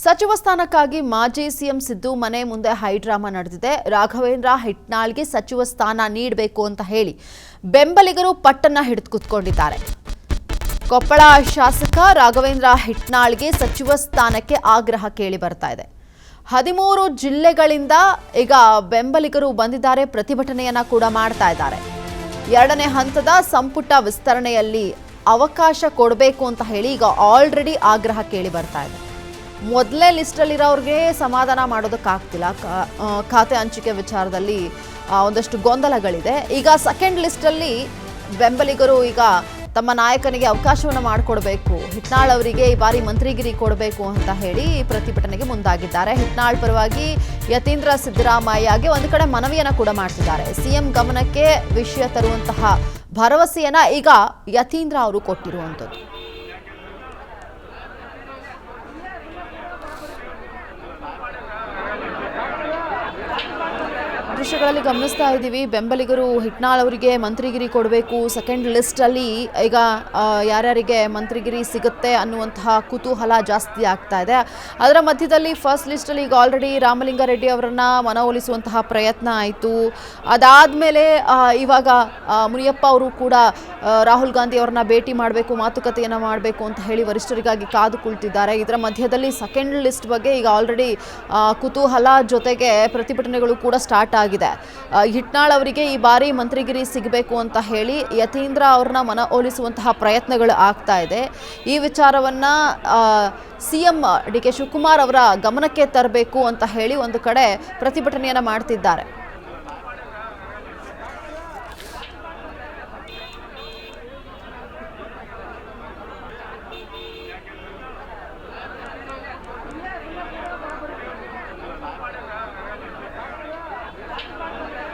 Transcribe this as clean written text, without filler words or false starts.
ಸಚಿವ ಸ್ಥಾನಕ್ಕಾಗಿ ಮಾಜಿ ಸಿಎಂ ಸಿದ್ದು ಮನೆ ಮುಂದೆ ಹೈಡ್ರಾಮಾ ನಡೆದಿದೆ. ರಾಘವೇಂದ್ರ ಹಿಟ್ನಾಳ್ಗೆ ಸಚಿವ ಸ್ಥಾನ ನೀಡಬೇಕು ಅಂತ ಹೇಳಿ ಬೆಂಬಲಿಗರು ಪಟ್ಟನ್ನ ಹಿಡಿದು ಕೂತ್ಕೊಂಡಿದ್ದಾರೆ. ಕೊಪ್ಪಳ ಶಾಸಕ ರಾಘವೇಂದ್ರ ಹಿಟ್ನಾಳ್ಗೆ ಸಚಿವ ಸ್ಥಾನಕ್ಕೆ ಆಗ್ರಹ ಕೇಳಿ ಬರ್ತಾ ಇದೆ. 13 ಜಿಲ್ಲೆಗಳಿಂದ ಈಗ ಬೆಂಬಲಿಗರು ಬಂದಿದ್ದಾರೆ, ಪ್ರತಿಭಟನೆಯನ್ನ ಕೂಡ ಮಾಡ್ತಾ ಇದ್ದಾರೆ. ಎರಡನೇ ಹಂತದ ಸಂಪುಟ ವಿಸ್ತರಣೆಯಲ್ಲಿ ಅವಕಾಶ ಕೊಡಬೇಕು ಅಂತ ಹೇಳಿ ಈಗ ಆಲ್ರೆಡಿ ಆಗ್ರಹ ಕೇಳಿ ಬರ್ತಾ ಇದೆ. ಮೊದಲೇ ಲಿಸ್ಟಲ್ಲಿರೋರಿಗೆ ಸಮಾಧಾನ ಮಾಡೋದಕ್ಕಾಗ್ತಿಲ್ಲ. ಖಾತೆ ಹಂಚಿಕೆ ವಿಚಾರದಲ್ಲಿ ಒಂದಷ್ಟು ಗೊಂದಲಗಳಿದೆ. ಈಗ ಸೆಕೆಂಡ್ ಲಿಸ್ಟಲ್ಲಿ ಬೆಂಬಲಿಗರು ಈಗ ತಮ್ಮ ನಾಯಕನಿಗೆ ಅವಕಾಶವನ್ನು ಮಾಡಿಕೊಡ್ಬೇಕು, ಹಿಟ್ನಾಳ್ ಅವರಿಗೆ ಈ ಬಾರಿ ಮಂತ್ರಿಗಿರಿ ಕೊಡಬೇಕು ಅಂತ ಹೇಳಿ ಪ್ರತಿಭಟನೆಗೆ ಮುಂದಾಗಿದ್ದಾರೆ. ಹಿಟ್ನಾಳ್ ಪರವಾಗಿ ಯತೀಂದ್ರ ಸಿದ್ದರಾಮಯ್ಯಗೆ ಒಂದು ಕಡೆ ಮನವಿಯನ್ನು ಕೂಡ ಮಾಡ್ತಿದ್ದಾರೆ. ಸಿಎಂ ಗಮನಕ್ಕೆ ವಿಷಯ ತರುವಂತಹ ಭರವಸೆಯನ್ನ ಈಗ ಯತೀಂದ್ರ ಅವರು ಕೊಟ್ಟಿರುವಂಥದ್ದು. ದೃಶ್ಯಗಳಲ್ಲಿ ಗಮನಿಸ್ತಾ ಇದ್ದೀವಿ, ಬೆಂಬಲಿಗರು ಹಿಟ್ನಾಳ್ ಅವರಿಗೆ ಮಂತ್ರಿಗಿರಿ ಕೊಡಬೇಕು, ಸೆಕೆಂಡ್ ಲಿಸ್ಟಲ್ಲಿ ಈಗ ಯಾರ್ಯಾರಿಗೆ ಮಂತ್ರಿಗಿರಿ ಸಿಗುತ್ತೆ ಅನ್ನುವಂತಹ ಕುತೂಹಲ ಜಾಸ್ತಿ ಆಗ್ತಾ ಇದೆ. ಅದರ ಮಧ್ಯದಲ್ಲಿ ಫಸ್ಟ್ ಲಿಸ್ಟಲ್ಲಿ ಈಗ ಆಲ್ರೆಡಿ ರಾಮಲಿಂಗಾರೆಡ್ಡಿ ಅವರನ್ನ ಮನವೊಲಿಸುವಂತಹ ಪ್ರಯತ್ನ ಆಯಿತು. ಅದಾದಮೇಲೆ ಇವಾಗ ಮುನಿಯಪ್ಪ ಅವರು ಕೂಡ ರಾಹುಲ್ ಗಾಂಧಿ ಅವರನ್ನ ಭೇಟಿ ಮಾಡಬೇಕು, ಮಾತುಕತೆಯನ್ನು ಮಾಡಬೇಕು ಅಂತ ಹೇಳಿ ವರಿಷ್ಠರಿಗಾಗಿ ಕಾದು ಕುಳಿತಿದ್ದಾರೆ. ಇದರ ಮಧ್ಯದಲ್ಲಿ ಸೆಕೆಂಡ್ ಲಿಸ್ಟ್ ಬಗ್ಗೆ ಈಗ ಆಲ್ರೆಡಿ ಕುತೂಹಲ ಜೊತೆಗೆ ಪ್ರತಿಭಟನೆಗಳು ಕೂಡ ಸ್ಟಾರ್ಟ್ ಆಗಿದೆ. ಹಿಟ್ನಾಳ್ ಅವರಿಗೆ ಈ ಬಾರಿ ಮಂತ್ರಿಗಿರಿ ಸಿಗಬೇಕು ಅಂತ ಹೇಳಿ ಯತೀಂದ್ರ ಅವ್ರನ್ನ ಮನವೊಲಿಸುವಂತಹ ಪ್ರಯತ್ನಗಳು ಆಗ್ತಾ ಇದೆ. ಈ ವಿಚಾರವನ್ನ ಸಿಎಂ ಡಿ ಕೆ ಶಿವಕುಮಾರ್ ಅವರ ಗಮನಕ್ಕೆ ತರಬೇಕು ಅಂತ ಹೇಳಿ ಒಂದು ಕಡೆ ಪ್ರತಿಭಟನೆಯನ್ನ ಮಾಡ್ತಿದ್ದಾರೆ.